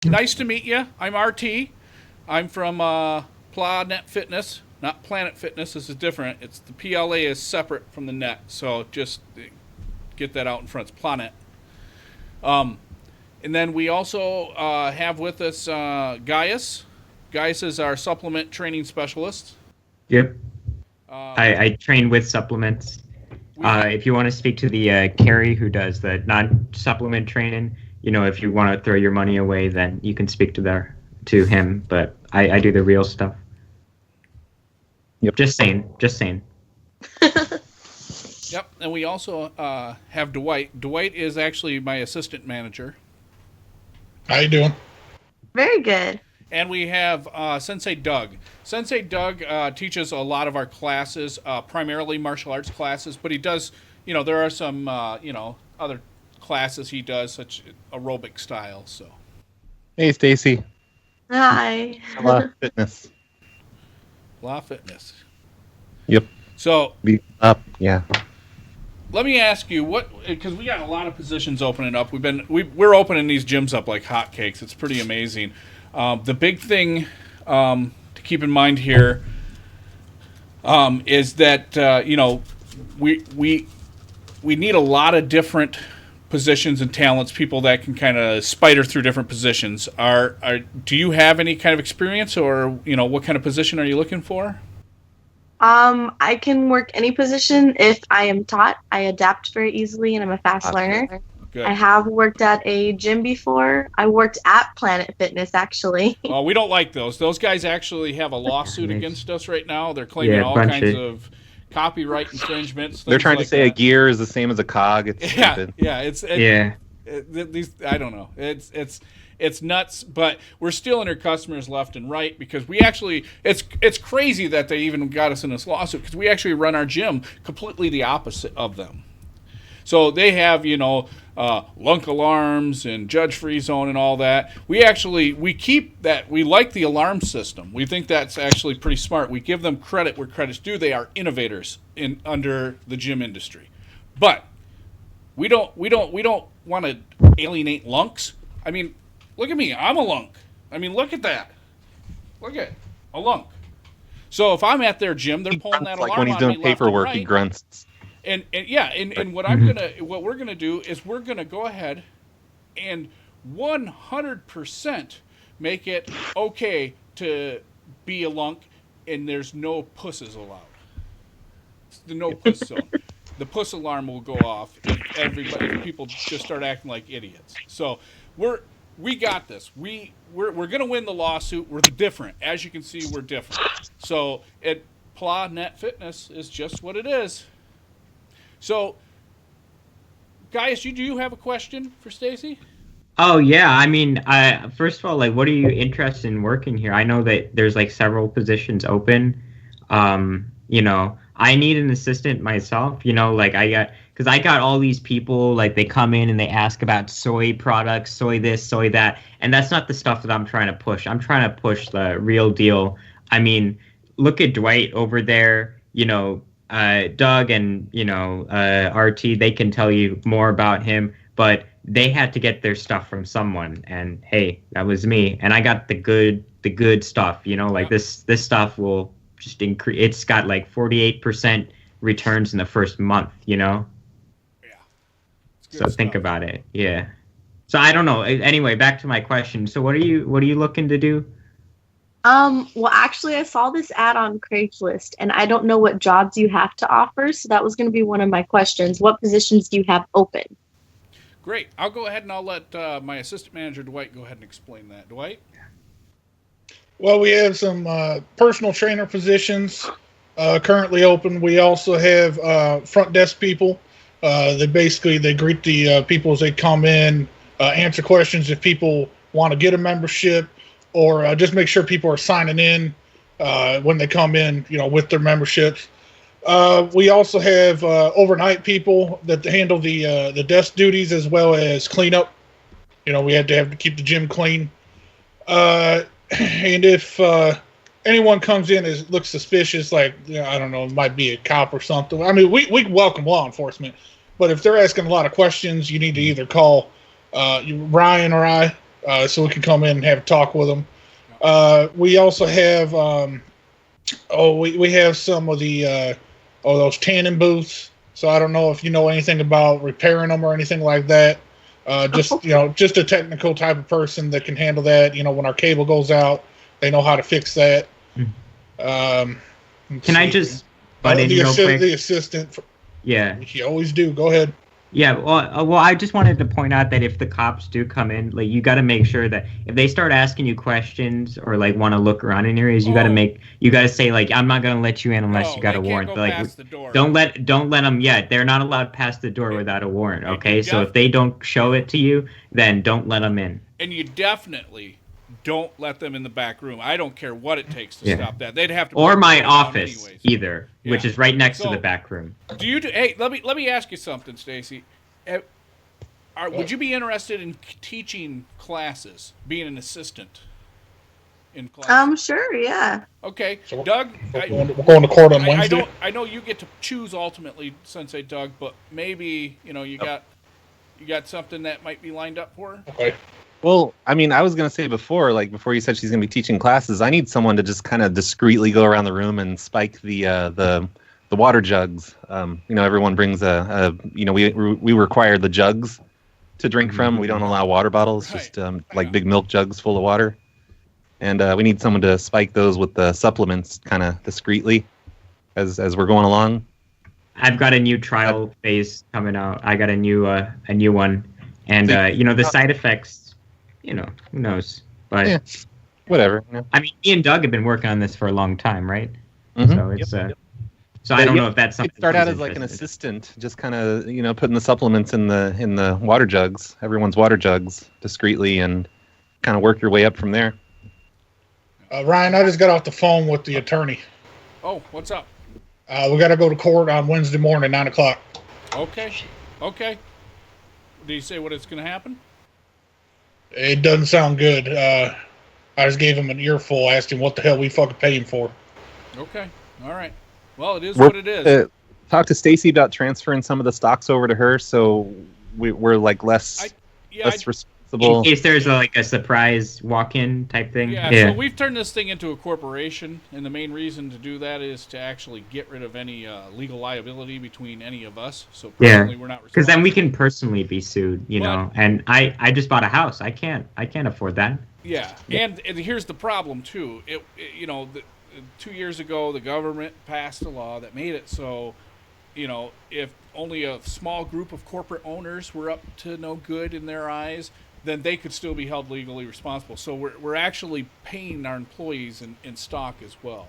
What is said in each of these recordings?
Nice to meet you. I'm RT. I'm from PLA Net Fitness, not Planet Fitness. This is different. It's the PLA is separate from the net, so just get that out in front. It's Planet. Um, and then we also have with us Gaius. Gaius is our supplement training specialist. Yep. Um, I train with supplements. we ha- If you want to speak to the Carrie who does the non-supplement training, if you want to throw your money away, then you can speak to him. But I do the real stuff. Yep. Just saying. Yep, and we also have Dwight. Dwight is actually my assistant manager. How you doing? Very good. And we have Sensei Doug. Sensei Doug teaches a lot of our classes, primarily martial arts classes, but he does, there are some, other classes he does, such aerobic style. So, Hey, Stacy. Hi. Fitness. Law Fitness. Yep. So Be up. Yeah. let me ask you because we got a lot of positions opening up. We're opening these gyms up like hotcakes. It's pretty amazing. The big thing to keep in mind here is that we need a lot of different positions and talents, people that can kind of spider through different positions. Do you have any kind of experience, or what kind of position are you looking for? I can work any position if I am taught. I adapt very easily and I'm a fast learner. Good. I have worked at a gym before. I worked at Planet Fitness, actually. Well, we don't like those. Those guys actually have a lawsuit against us right now. They're claiming Yeah, all bunch kinds of- of copyright infringements. They're things trying like to say a that. gear is the same as a cog. It's Yeah, stupid. yeah. These I don't know. It's nuts, but we're stealing their customers left and right because we actually it's crazy that they even got us in this lawsuit because we actually run our gym completely the opposite of them. So they have lunk alarms and judge free zone and all that. We keep that. We like the alarm system. We think that's actually pretty smart. We give them credit where credit's due. They are innovators under the gym industry, but we don't want to alienate lunks. I mean, look at me. I'm a lunk. I mean, look at that. Look at a lunk. So if I'm at their gym, they're pulling that Like alarm when he's on doing me left and paperwork, he right. grunts. And what we're gonna do is we're gonna go ahead and 100% make it okay to be a lunk, and there's no pusses allowed. It's the no puss zone. The puss alarm will go off if people just start acting like idiots. So we got this. We're gonna win the lawsuit. We're different, as you can see. We're different. So PLA Net Fitness is just what it is. So, Gaius, do you have a question for Stacy? Oh yeah, I mean, first of all, like, what are you interested in working here? I know that there's like several positions open. I need an assistant myself. Like because I got all these people, like, they come in and they ask about soy products, soy this, soy that, and that's not the stuff that I'm trying to push. I'm trying to push the real deal. I mean, look at Dwight over there. Doug and RT, they can tell you more about him, but they had to get their stuff from someone, and hey, that was me, and I got the good stuff. Like this stuff will just increase. It's got like 48% returns in the first month. Yeah. So think about it. Yeah. So I don't know. Anyway, back to my question. So what are you looking to do? Well, actually, I saw this ad on Craigslist, and I don't know what jobs you have to offer, so that was going to be one of my questions. What positions do you have open? Great. I'll go ahead and I'll let my assistant manager, Dwight, go ahead and explain that. Dwight? Well, we have some personal trainer positions currently open. We also have front desk people. They greet the people as they come in, answer questions if people want to get a membership, or just make sure people are signing in when they come in, with their memberships. We also have overnight people that handle the desk duties as well as cleanup. We have to keep the gym clean. And if anyone comes in and looks suspicious, like, I don't know, it might be a cop or something. I mean, we welcome law enforcement, but if they're asking a lot of questions, you need to either call Ryan or I. so we can come in and have a talk with them. We also have we have some of the those tanning booths. So I don't know if you know anything about repairing them or anything like that. Just a technical type of person that can handle that. When our cable goes out, they know how to fix that. Can I just butt in real quick? The assistant. Yeah. You always do. Go ahead. Yeah, well, I just wanted to point out that if the cops do come in, like, you got to make sure that if they start asking you questions or like want to look around in areas, you got to say, like, I'm not gonna let you in unless you got a warrant. Like, don't let them. Yeah, they're not allowed past the door without a warrant. Okay, so if they don't show it to you, then don't let them in. And you definitely don't let them in the back room. I don't care what it takes to stop that. They'd have to. Or my office either, which is right next to the back room. Hey, let me ask you something, Stacy. Would you be interested in teaching classes, being an assistant in class? Sure, yeah. Okay, so Doug. We're going to court on Wednesday. I know you get to choose ultimately, Sensei Doug, but maybe you got something that might be lined up for her. Okay. Well, I mean, I was going to say before you said she's going to be teaching classes, I need someone to just kind of discreetly go around the room and spike the water jugs. Everyone brings we require the jugs to drink from. We don't allow water bottles, just like big milk jugs full of water. And we need someone to spike those with the supplements kind of discreetly as we're going along. I've got a new trial phase coming out. I got a new one. And, the side effects, who knows? But yeah, whatever. I mean, me and Doug have been working on this for a long time, right? Mm-hmm. So it's so I don't know if that's something. Start out as like an assistant, just kind of putting the supplements in the water jugs, everyone's water jugs, discreetly, and kind of work your way up from there. Ryan, I just got off the phone with the attorney. Oh, what's up? We got to go to court on Wednesday morning, 9:00. Okay. Did you say what it's going to happen? It doesn't sound good. I just gave him an earful, asked him what the hell we fucking pay him for. Okay. All right. Well, it is what it is. Talk to Stacy about transferring some of the stocks over to her, so we're like less responsible. In case there's a surprise walk-in type thing. Yeah. So we've turned this thing into a corporation, and the main reason to do that is to actually get rid of any legal liability between any of us. So personally, we're not responsible. Because then we can personally be sued, And I just bought a house. I can't afford that. Yeah. And here's the problem too. 2 years ago, the government passed a law that made it so, if only a small group of corporate owners were up to no good in their eyes, then they could still be held legally responsible. So we're actually paying our employees in stock as well.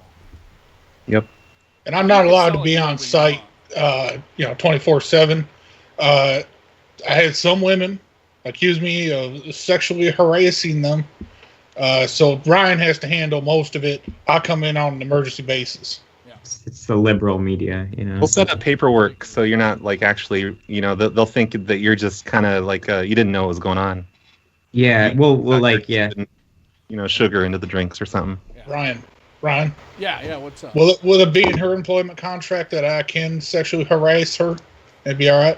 Yep. And I'm not allowed to be on site, 24/7. I had some women accuse me of sexually harassing them. So Ryan has to handle most of it. I come in on an emergency basis. Yeah. It's the liberal media, We'll set up paperwork so you're not like actually, they'll think that you're just kind of like you didn't know what was going on. Yeah, sugar into the drinks or something. Yeah. Ryan. Yeah. What's up? Will it be in her employment contract that I can sexually harass her? That'd be all right.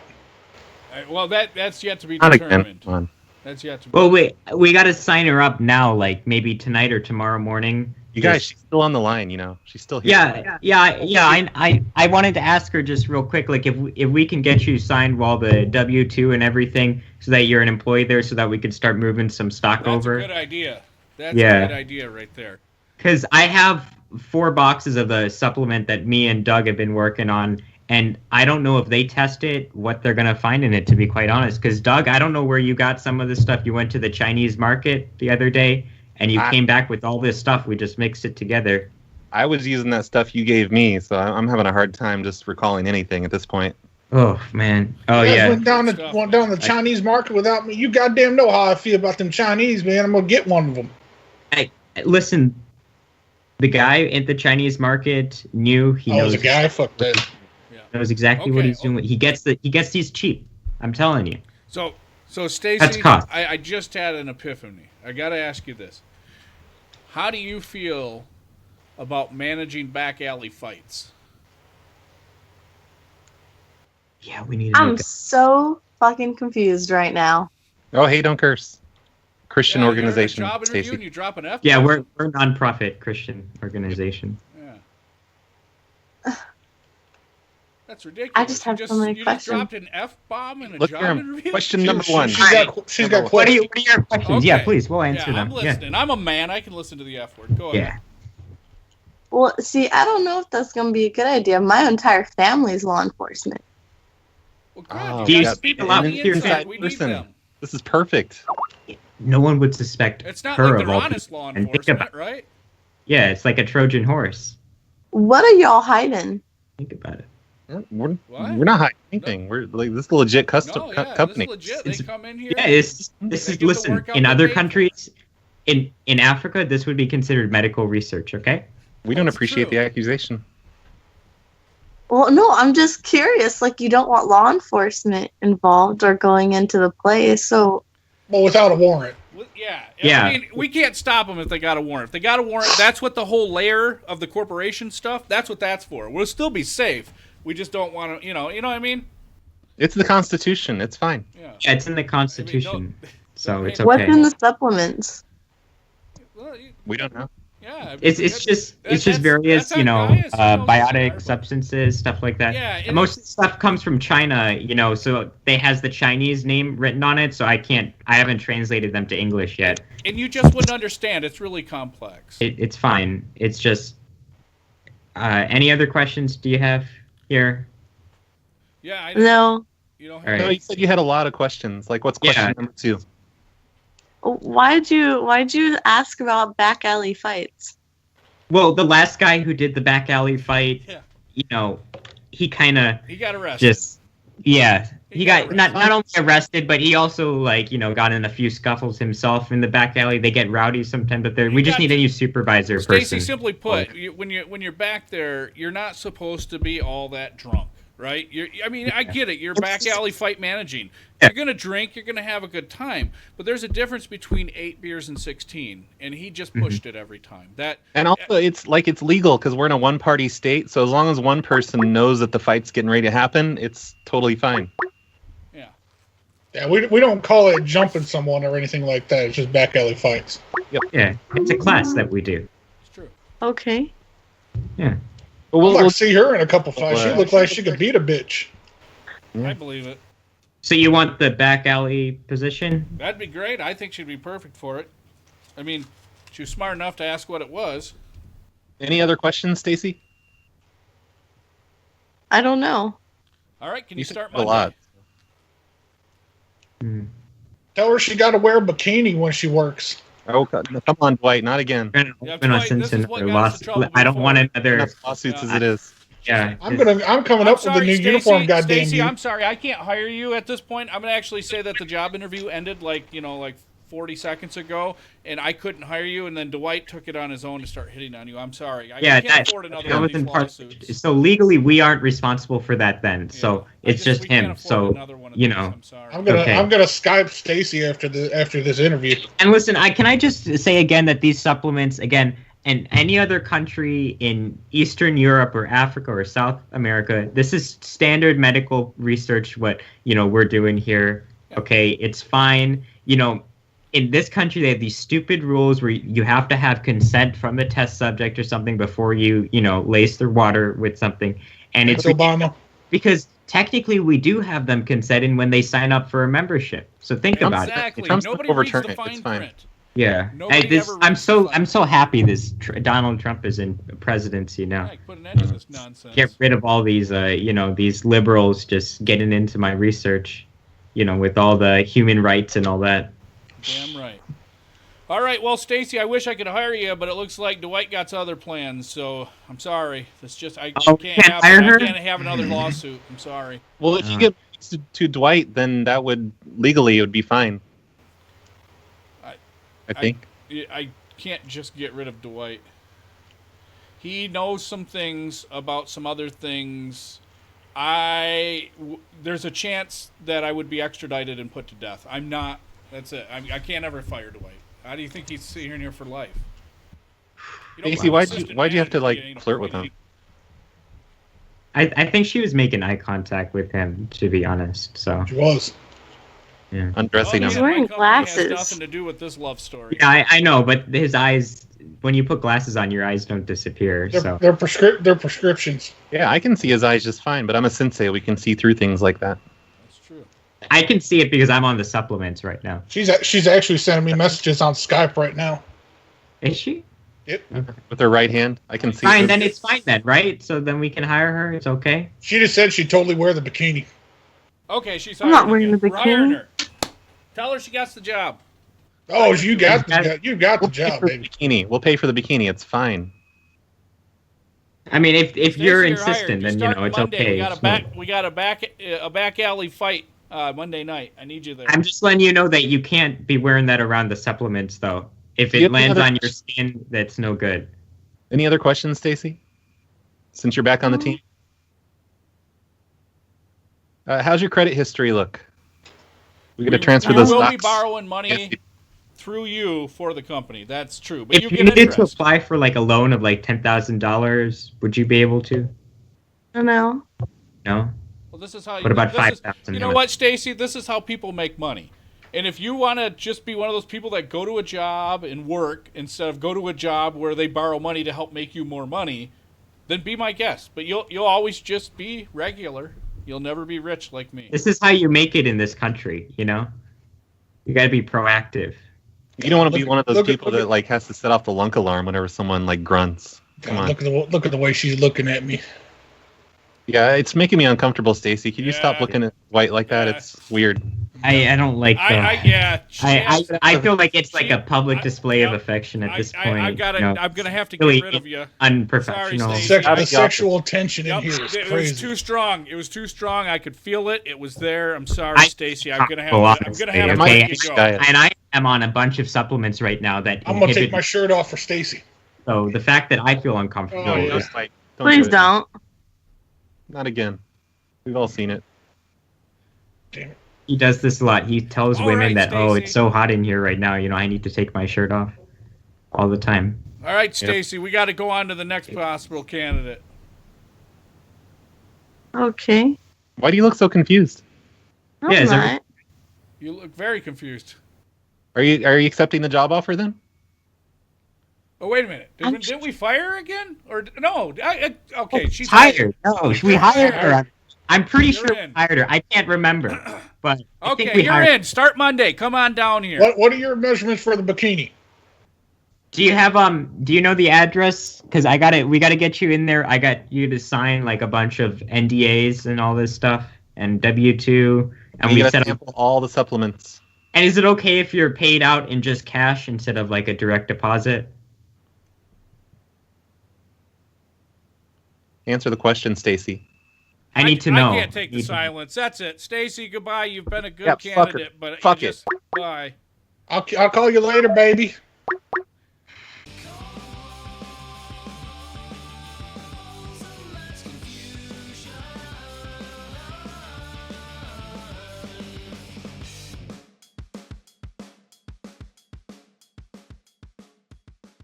Well, that's yet to be determined. That's yet to be. Well, we got to sign her up now, like maybe tonight or tomorrow morning. You guys, she's still on the line. She's still here. Yeah. I wanted to ask her just real quick, like if we can get you signed while the W-2 and everything, so that you're an employee there, so that we could start moving some stock over. That's a good idea. That's a good idea right there. Because I have 4 boxes of the supplement that me and Doug have been working on. And I don't know if they test it, what they're going to find in it, to be quite honest. Because, Doug, I don't know where you got some of this stuff. You went to the Chinese market the other day, and you came back with all this stuff. We just mixed it together. I was using that stuff you gave me, so I'm having a hard time just recalling anything at this point. Oh, man. Oh, yeah. Went down the Chinese market without me. You goddamn know how I feel about them Chinese, man. I'm going to get one of them. Hey, listen, the guy at the Chinese market knew he knows. Oh, the guy? Fuck that. Knows exactly what he's doing. He gets these cheap. I'm telling you. So Stacy, I just had an epiphany. I got to ask you this: how do you feel about managing back alley fights? Yeah, we need. I'm so fucking confused right now. Oh, hey, don't curse. Christian Yeah, you're in a organization, job interview Stacy. and you drop an F. Yeah, we're a nonprofit Christian organization. Yeah. That's ridiculous. I just have so many you questions. just dropped an F bomb in a Look job here. interview. Question number one. She's got What are, questions. what are your questions? Yeah, Okay. please, we'll answer Yeah, them. I'm listening. I'm a man. I can listen to the F word. Go ahead. Yeah. Well, see, I don't know if that's going to be a good idea. My entire family is law enforcement. Well, Oh, God, Do you you got speak people a lot on with the your inside. inside We need person? them. This is perfect. No one would suspect It's not her like of they're all honest people. law And think enforcement, about right? Yeah, it's like a Trojan horse. What are y'all hiding? Think about it. We're What? not hiding anything. We're like, this is a legit No, yeah, company. this is legit. They come in here. Yeah, this They is get the listen. workout In they other paid for. countries, in Africa, this would be considered medical research. Okay. We don't That's appreciate true. the accusation. Well, no, I'm just curious. Like, you don't want law enforcement involved or going into the place. So, Well, without a warrant. Well, yeah. Yeah. I mean, we can't stop them if they got a warrant. If they got a warrant, that's what the whole layer of the corporation stuff, that's what that's for. We'll still be safe. We just don't want to, you know what I mean? It's the Constitution. It's fine. Yeah. Yeah, it's in the Constitution, so it's what's okay. in the supplements? Well, We don't know. yeah. It's just various that's on Gaius. Who knows what's in biotic our- substances, stuff like that. Yeah, And most of the stuff comes from China, so they has the Chinese name written on it. So I haven't translated them to English yet. And you just wouldn't understand. It's really complex. It's fine. It's just any other questions do you have here? Yeah, I No. You don't All have right. No, you said you had a lot of questions. Like, what's question Yeah. number 2? Why'd you ask about back alley fights? Well, the last guy who did the back alley fight, Yeah. he kind of He got arrested. just he got got not only arrested, but he also got in a few scuffles himself in the back alley. They get rowdy sometimes, but we just got need a new supervisor Stacy, person. simply put, when you're back there, you're not supposed to be all that drunk, right? I get it. You're back alley fight managing. Yeah. You're gonna drink. You're gonna have a good time. But there's a difference between 8 beers and 16, and he just pushed it every time. And also, it's legal because we're in a one-party state. So as long as one person knows that the fight's getting ready to happen, it's totally fine. Yeah. Yeah, we don't call it jumping someone or anything like that. It's just back alley fights. Yeah, it's a class that we do. It's true. Okay. Yeah. But I'd like we'll to see her in a couple fights. She looked like she could beat a bitch. Yeah. I believe it. So you want the back alley position? That'd be great. I think she'd be perfect for it. I mean, she was smart enough to ask what it was. Any other questions, Stacy? I don't know. All right, can you start a Monday? lot. Tell her she got to wear a bikini when she works. Oh, God. No, come on, Dwight, not again. Yeah, Dwight, this is what got us in trouble I don't want before. another. Enough lawsuits as it is. Yeah. I'm coming up with a new uniform. Goddamn Stacey, you! I'm sorry, I can't hire you at this point. I'm gonna actually say that the job interview ended like 40 seconds ago, and I couldn't hire you. And then Dwight took it on his own to start hitting on you. I'm sorry. I can't afford another that one was of in these part. lawsuits. So legally, we aren't responsible for that then. Yeah. So it's just we can't him. afford So another one of these. I'm sorry. I'm gonna Okay. Skype Stacy after this interview. And listen, can I just say again that these supplements, again, in any other country in Eastern Europe or Africa or South America, this is standard medical research. What we're doing here. Okay, it's fine. In this country, they have these stupid rules where you have to have consent from the test subject or something before you lace their water with something, and it's Obama. because technically we do have them consenting when they sign up for a membership. So think about it. Exactly. Trump's Nobody gonna reads overturn the it. fine It's fine. print. Yeah. Nobody ever I'm reads so the I'm so happy Donald Trump is in presidency now. Yeah, put an end to this nonsense. Get rid of all these these liberals just getting into my research, with all the human rights and all that. Damn right. All right, well, Stacy, I wish I could hire you, but it looks like Dwight got other plans, so I'm sorry. It's just I Oh, can't can't have hire I her? can't have another lawsuit. I'm sorry. Well, if you get to Dwight, then that would legally it would be fine. I think. I can't just get rid of Dwight. He knows some things about some other things. There's a chance that I would be extradited and put to death. I'm not. That's it. I can't ever fire Dwight. How do you think he's sitting here for life? Stacy, why'd you have to flirt with him? I think she was making eye contact with him, to be honest. So She was. undressing He's him. wearing my company has glasses. nothing to do with this love story. Yeah, I know, but his eyes. When you put glasses on, your eyes don't disappear. So They're prescriptions. Yeah, I can see his eyes just fine, but I'm a sensei. We can see through things like that. That's true. I can see it because I'm on the supplements right now. She's actually sending me messages on Skype right now. Is she? Yep. With her right hand, I can see. Fine, her. then it's fine then, right? So then we can hire her. It's okay. She just said she'd totally wear the bikini. Okay, she's I'm not hired wearing again. the We're hiring bikini. her. Tell her she got the job. Oh, you got the We'll pay job, for the baby. bikini. We'll pay for the bikini. It's fine. I mean, if Stacey, you're hired. insistent, then you know start it's Monday. okay. We got a back alley fight Monday night. I need you there. I'm just letting you know that you can't be wearing that around the supplements, though. If Do you it have any lands other on your skin, that's no good. Any other questions, Stacy? Since you're back on the team, how's your credit history look? We're gonna transfer we those will be stocks. borrowing money through you for the company. That's true. But If you you get needed to interest. apply for like a loan of like $10,000, would you be able to? No. No. Well, this is how you. What about this is- 5,000? You know what, Stacy? This is how people make money. And if you want to just be one of those people that go to a job and work instead of go to a job where they borrow money to help make you more money, then be my guest. But you'll always just be regular. You'll never be rich like me. This is how you make it in this country, you know? You got to be proactive. You don't want to be one of those look at- people look at- that like has to set off the lunk alarm whenever someone like grunts. Come on. Look at the way she's looking at me. Yeah, it's making me uncomfortable, Stacy. Can you stop Yeah. looking at White like that? Yeah. It's weird. I don't like that. I feel like it's like a public display of affection at this point. I'm gonna have to really get rid of you. unprofessional. Sorry, Stacey. Out The of the office. sexual tension in Yep, here is it was crazy. too strong. It was too strong. I could feel it. It was there. I'm sorry, I- Stacey. I'm gonna have Well, to honestly, let okay. you go. Diet. And I am on a bunch of supplements right now that I'm gonna inhibit. take my shirt off for Stacy. So the fact that I feel uncomfortable, Oh, yeah. Don't is- fight. Please do it. don't. Not again. We've all seen it. Damn it. he does this a lot. He tells All women right, that, oh, Stacey. it's so hot in here right now. You know, I need to take my shirt off all the time. All right, Stacy. We got to go on to the next possible candidate. Okay. Why do you look so confused? I'm Yeah, is there- not. You look very confused. Are you accepting the job offer then? Oh, wait a minute. I'm Didn't we fire her again? Or no? Okay, she's hired. No, we hired her. I'm pretty You're sure in. we hired her. I can't remember, but I think Okay, we you're hired. in. Start Monday. Come on down here. What are your measurements for the bikini? Do you have do you know the address? Because we gotta get you in there. I got you to sign like a bunch of NDAs and all this stuff and W-2, and You we gotta set up. sample all the supplements. And is it okay if you're paid out in just cash instead of like a direct deposit? Answer the question, Stacy. I need to know. I can't take the Need- silence. That's it. Stacy, goodbye. You've been a good Yeah, fuck her. candidate, but Fuck you it. just bye. I'll call you later, baby.